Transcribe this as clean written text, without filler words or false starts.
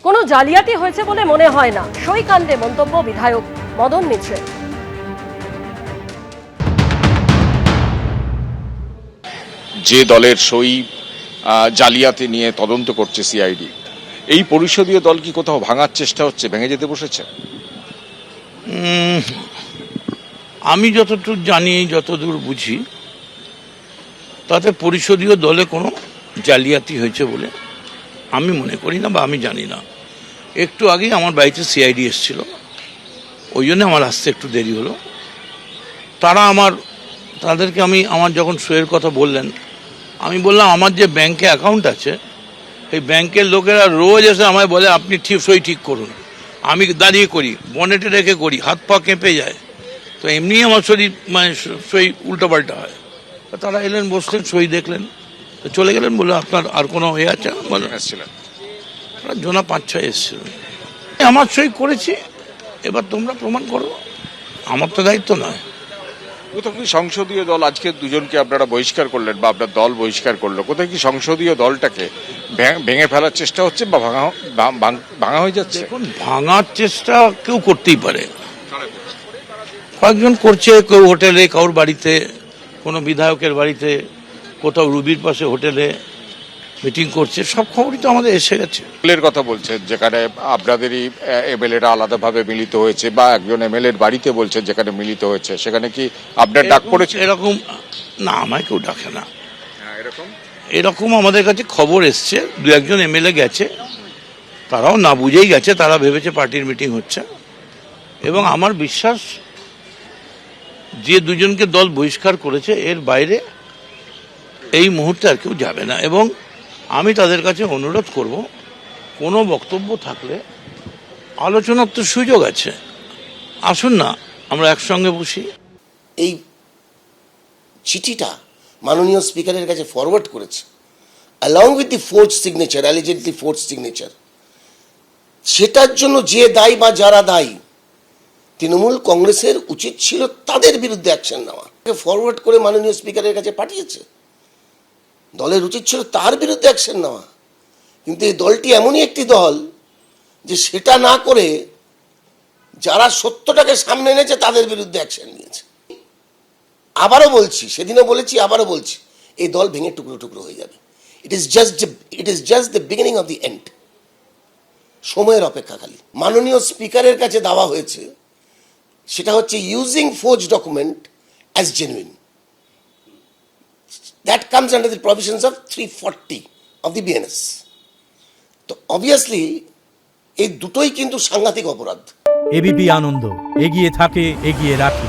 কোনো জালিয়াতি হয়েছে বলে মনে হয় না, সই কাণ্ডে মন্তব্য বিধায়ক মদন মিত্রের। যে দলের সই জালিয়াতি নিয়ে তদন্ত করছে সিআইডি, এই পরিষদীয় দল কি কোথাও ভাঙার চেষ্টা হচ্ছে, ভেঙে যেতে বসেছে? আমি যতটুকু জানি, যতদূর বুঝি, তাতে পরিষদীয় দলে কোনো জালিয়াতি হয়েছে বলে আমি মনে করি না, বা আমি জানি না। একটু আগেই আমার বাড়িতে সিআইডি এসেছিল, ওই জন্য আমার আসতে একটু দেরি হলো। তাদেরকে আমার যখন সইয়ের কথা বললেন, আমি বললাম আমার যে ব্যাংকে অ্যাকাউন্ট আছে, এই ব্যাংকের লোকেরা রোজ এসে আমায় বলে আপনি সই ঠিক করুন। আমি দাঁড়িয়ে করি, বনেটে রেখে করি, হাত পা কেঁপে যায়, তো এমনি আমার শরীর সই উল্টোপাল্টা হয়। তারা এলেন, বসলেন, সই দেখলেন, তো চলে গেলেন, বলে আপনার আর কোনো আছে? এসেছিলেন জোনা 5-6 এসেছিল। আমার সই করেছি, এবার তোমরা প্রমাণ করো, আমার তো দায়িত্ব নয়। কোথাও কি সংসদীয় দল, আজকে দুজনকে আপনারা বহিষ্কার করলেন বা আপনার দল বহিষ্কার করলো, কোথায় কি সংসদীয় দলটাকে ভেঙে ফেলার চেষ্টা হচ্ছে বা ভাঙা হয়ে যাচ্ছে? এখন ভাঙার চেষ্টা কেউ করতেই পারে, কয়েকজন করছে, কেউ হোটেলে, কারোর বাড়িতে, কোনো বিধায়কের বাড়িতে, কোথাও রুবির পাশে হোটেলে মিটিং করছে, সব খবরই তো আমাদের এসে গেছে। দলের কথা বলছেন যেখানে আপনাদেরই এমএলএরা আলাদাভাবে মিলিত হয়েছে, বা একজন এমএলএর বাড়িতে বলছেন যেখানে মিলিত হয়েছে, সেখানে কি আপনার ডাক পড়েছে? এরকম না, আমায় কেউ ডাকে না। এরকম আমাদের কাছে খবর এসছে, 2-1 এমএলএ গেছে, তারাও না বুঝেই গেছে, তারা ভেবেছে পার্টির মিটিং হচ্ছে। এবং আমার বিশ্বাস, যে দুজনকে দল বহিষ্কার করেছে, এর বাইরে এই মুহূর্তে আর কেউ যাবে না। এবং আমি তাদের কাছে অনুরোধ করব, কোনো বক্তব্য থাকলে আলোচনার তো সুযোগ আছে, আসুন না আমরা একসঙ্গে বসি। এই চিঠিটা মাননীয় স্পিকারের কাছে ফরওয়ার্ড করেছে, along with the forge signature, allegedly forge signature. সেটার জন্য যে দায়ী বা যারা দায়ী, তৃণমূল কংগ্রেসের উচিত ছিল তাদের বিরুদ্ধে অ্যাকশন নেওয়া। ফরওয়ার্ড করে মাননীয় স্পিকারের কাছে পাঠিয়েছে, দলের উচিত ছিল তার বিরুদ্ধে অ্যাকশন নেওয়া। কিন্তু এই দলটি এমনই একটি দল যে সেটা না করে যারা সত্যটাকে সামনে এনেছে তাদের বিরুদ্ধে অ্যাকশন নিয়েছে। আবারও বলছি, সেদিনও বলেছি, আবারও বলছি, এই দল ভেঙে টুকরো টুকরো হয়ে যাবে। It is just the beginning of the end. সময়ের অপেক্ষা খালি। মাননীয় স্পিকারের কাছে দেওয়া হয়েছে, সেটা হচ্ছে using forge document as genuine. That comes under the provisions of 340 of the BNS. তো অবভিয়াসলি এই দুটোই কিন্তু সাংঘাতিক অপরাধ। এবিপি আনন্দ, এগিয়ে থাকে, এগিয়ে রাখে।